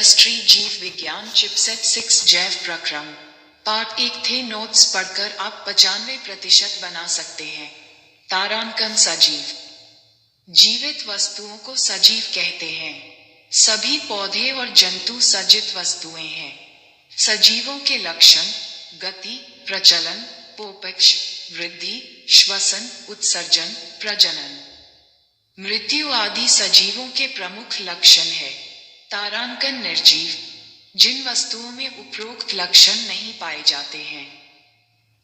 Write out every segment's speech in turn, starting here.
Chemistry जीव विज्ञान chipset 6 जैव प्रक्रम पार्ट 1 थे नोट्स पढ़कर आप 95% बना सकते हैं। तारांकन सजीव। जीवित वस्तुओं को सजीव कहते हैं। सभी पौधे और जंतु सजीव वस्तुएं हैं। सजीवों के लक्षण गति, प्रचलन, पोपक्ष, वृद्धि, श्वसन, उत्सर्जन, प्रजनन, मृत्यु आदि सजीवों के प्रमुख लक्षण है। तारांकन निर्जीव। जिन वस्तुओं में उपरोक्त लक्षण नहीं पाए जाते हैं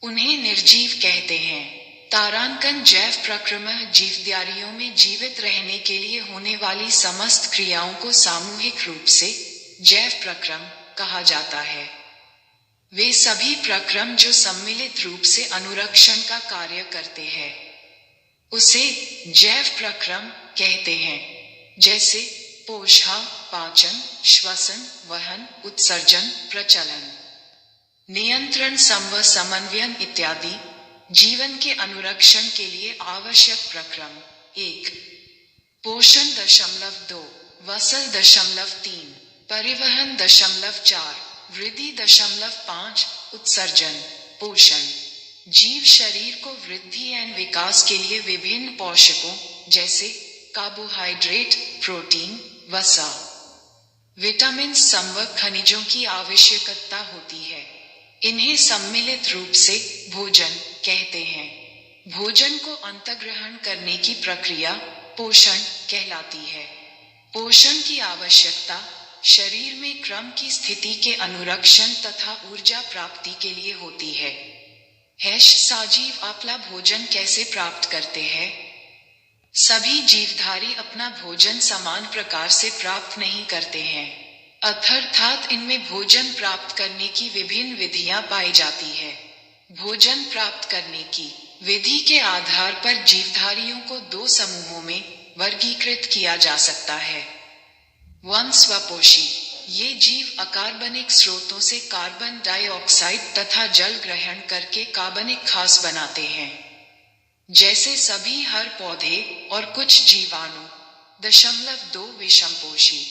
उन्हें निर्जीव कहते हैं। तारांकन जैव प्रक्रमः जीवधारियों में जीवित रहने के लिए होने वाली समस्त क्रियाओं को सामूहिक रूप से जैव प्रक्रम कहा जाता है। वे सभी प्रक्रम जो सम्मिलित रूप से अनुरक्षण का कार्य करते हैं उसे जैव प्रक्रम कहते हैं, जैसे पोषण, पाचन, श्वसन, वहन, उत्सर्जन, प्रचलन, नियंत्रण, संवहन, समन्वयन इत्यादि। जीवन के अनुरक्षण के लिए आवश्यक प्रक्रम 1 पोषण 0.2, वसन 0.3, परिवहन 0.4, वृद्धि 0.5, उत्सर्जन। पोषण। जीव शरीर को वृद्धि एवं विकास के लिए विभिन्न पोषकों जैसे कार्बोहाइड्रेट, प्रोटीन, वसा, विटामिन, संवहन, खनिजों की आवश्यकता होती है। इन्हें सम्मिलित रूप से भोजन कहते हैं। भोजन को अंतर्ग्रहण करने की प्रक्रिया पोषण कहलाती है। पोषण की आवश्यकता शरीर में क्रम की स्थिति के अनुरक्षण तथा ऊर्जा प्राप्ति के लिए होती है। सजीव अपना भोजन कैसे प्राप्त करते हैं? सभी जीवधारी अपना भोजन समान प्रकार से प्राप्त नहीं करते हैं, अर्थात इनमें भोजन प्राप्त करने की विभिन्न विधियां पाई जाती है। भोजन प्राप्त करने की विधि के आधार पर जीवधारियों को 2 समूहों में वर्गीकृत किया जा सकता है। 1 स्वपोषी। ये जीव अकार्बनिक स्रोतों से कार्बन डाइऑक्साइड तथा जल ग्रहण करके कार्बनिक खास बनाते हैं, जैसे सभी हर पौधे और कुछ जीवाणु। 2 विषमपोषी।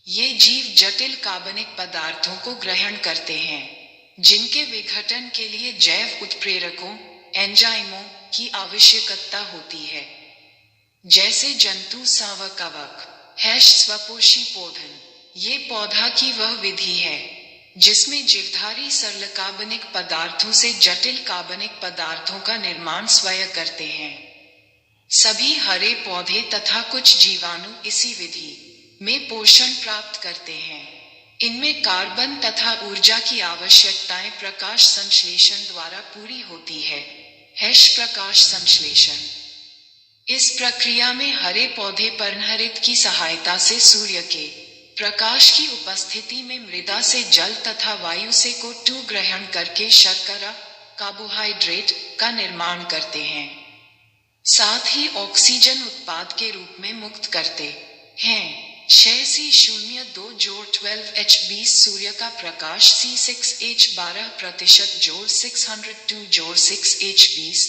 ये जीव जटिल कार्बनिक पदार्थों को ग्रहण करते हैं, जिनके विघटन के लिए जैव उत्प्रेरकों एंजाइमों की आवश्यकता होती है, जैसे जंतु सांव कवक। स्वपोषी पौधन। ये पौधा की वह विधि है जिसमें जीवधारी सरल कार्बनिक पदार्थों से जटिल कार्बनिक पदार्थों का निर्माण स्वयं करते हैं। सभी हरे पौधे तथा कुछ जीवाणु इसी विधि में पोषण प्राप्त करते हैं। इनमें कार्बन तथा ऊर्जा की आवश्यकताएं प्रकाश संश्लेषण द्वारा पूरी होती है। प्रकाश संश्लेषण। इस प्रक्रिया में हरे पौधे पर्णहरित की सहायता से सूर्य के प्रकाश की उपस्थिति में मृदा से जल तथा वायु से CO2 ग्रहण करके शर्करा कार्बोहाइड्रेट का निर्माण करते हैं, साथ ही ऑक्सीजन उत्पाद के रूप में मुक्त करते हैं। 6C02-12H20 सूर्य का प्रकाश C6H12% 602-6H20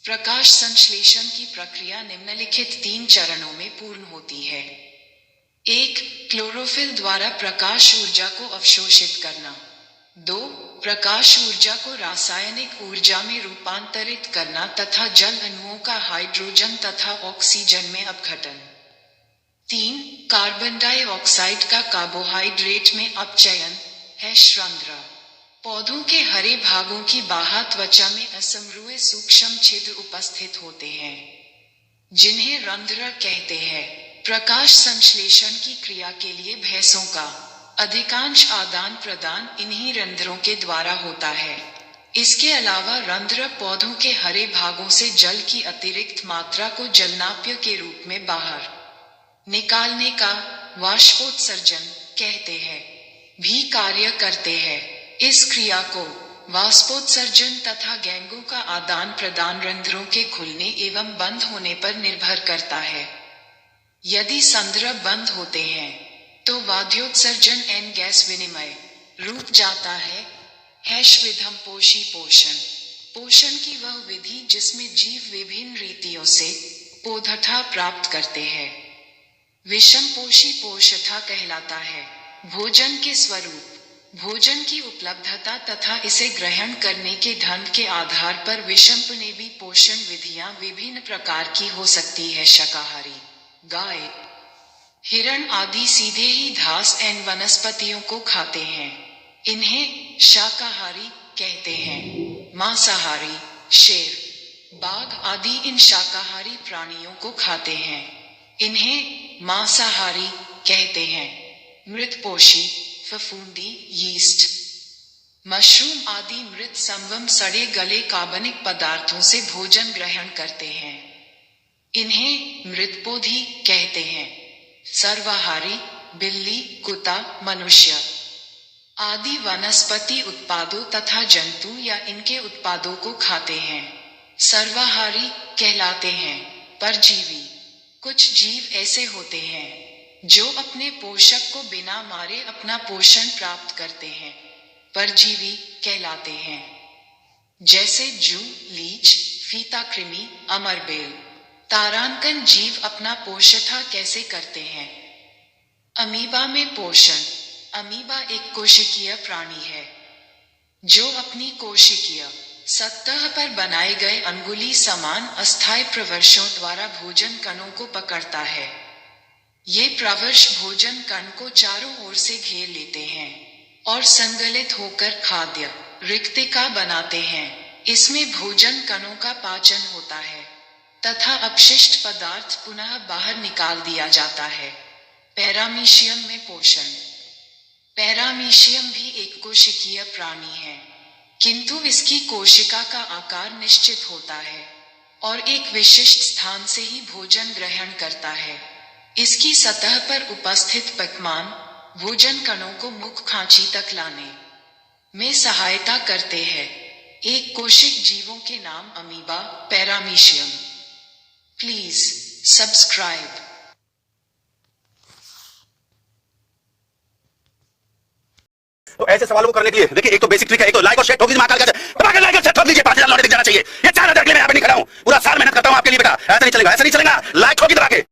प्रकाश संश्लेषण की प्रक्रिया निम्नलिखित 3 चरणों में पूर्ण होती है। 1 क्लोरोफिल द्वारा प्रकाश ऊर्जा को अवशोषित करना। 2 प्रकाश ऊर्जा को रासायनिक ऊर्जा में रूपांतरित करना तथा जल अणुओं का हाइड्रोजन तथा ऑक्सीजन में अपघटन। 3 कार्बन डाइऑक्साइड का कार्बोहाइड्रेट में अपचयन। रंध्र। पौधों के हरे भागों की बाह्य त्वचा में असमरूय सूक्ष्म छिद्र उपस्थित होते हैं, जिन्हें रंध्र कहते हैं। प्रकाश संश्लेषण की क्रिया के लिए भैंसों का अधिकांश आदान प्रदान इन्हीं रंध्रों के द्वारा होता है। इसके अलावा रंध्र पौधों के हरे भागों से जल की अतिरिक्त मात्रा को जलनाप्य के रूप में बाहर निकालने का वाष्पोत्सर्जन कहते हैं भी कार्य करते हैं। इस क्रिया को वाष्पोत्सर्जन तथा गैंगों का आदान प्रदान रंध्रों के खुलने एवं बंद होने पर निर्भर करता है। यदि रंध्र बंद होते हैं तो वाद्योत्सर्जन एवं गैस विनिमय रुक जाता है। विषमपोषी पोषण। पोषण की वह विधि जिसमें जीव विभिन्न रीतियों से पौधठा प्राप्त करते हैं, विषमपोषी पोषठा कहलाता है। भोजन के स्वरूप। भोजन की उपलब्धता तथा इसे ग्रहण करने के ढंग के आधार पर विषमपनेवी पोषण विधियां विभिन्न प्रकार की हो सकती है। शाकाहारी गाय, हिरण आदि सीधे ही घास एवं वनस्पतियों को खाते हैं, इन्हें शाकाहारी कहते हैं। मांसाहारी शेर, बाघ आदि इन शाकाहारी प्राणियों को खाते हैं, इन्हें मांसाहारी कहते हैं। मृतपोषी फफूंदी, यीस्ट, मशरूम आदि मृत संवम सड़े गले कार्बनिक पदार्थों से भोजन ग्रहण करते हैं, इन्हें मृतपोधी कहते हैं। सर्वाहारी बिल्ली, कुत्ता, मनुष्य आदि वनस्पति उत्पादों तथा जंतु या इनके उत्पादों को खाते हैं, सर्वाहारी कहलाते हैं। परजीवी, कुछ जीव ऐसे होते हैं जो अपने पोषक को बिना मारे अपना पोषण प्राप्त करते हैं, परजीवी कहलाते हैं। जैसे जू, लीच, फीताकृमि, अमरबेल। तारांकन जीव अपना पोषण कैसे करते हैं? अमीबा में पोषण। अमीबा एक कोशिकीय प्राणी है जो अपनी कोशिकीय सतह पर बनाए गए अंगुली समान अस्थायी प्रवर्षों द्वारा भोजन कणों को पकड़ता है। ये प्रवर्ष भोजन कण को चारों ओर से घेर लेते हैं और संगलित होकर खाद्य रिक्तिका बनाते हैं। इसमें भोजन कणों का पाचन होता है तथा अपशिष्ट पदार्थ पुनः बाहर निकाल दिया जाता है। पैरामीशियम में पोषण। पैरामीशियम भी एक कोशिकीय प्राणी है, किंतु इसकी कोशिका का आकार निश्चित होता है और एक विशिष्ट स्थान से ही भोजन ग्रहण करता है। इसकी सतह पर उपस्थित पकवान भोजन कणों को मुख खांची तक लाने में सहायता करते हैं। एक कोशिक जीवों के नाम अमीबा, पैरामीशियम। Please subscribe. तो ऐसे सवालों को करने के लिए देखिए, एक तो बेसिक ट्रिक है, एक तो लाइक और शेयर ठोक दीजिए, महाकाल का लाइक और शेयर ठोक दीजिए, 5000 लौटे दिख जाना चाहिए। ये 4000 के लिए मैं यहाँ पे नहीं खड़ा हूँ, पूरा साल मेहनत करता हूँ आपके लिए बेटा, ऐसा नहीं चलेगा, ऐसा नहीं चलेगा, लाइक ठोकी दबा के।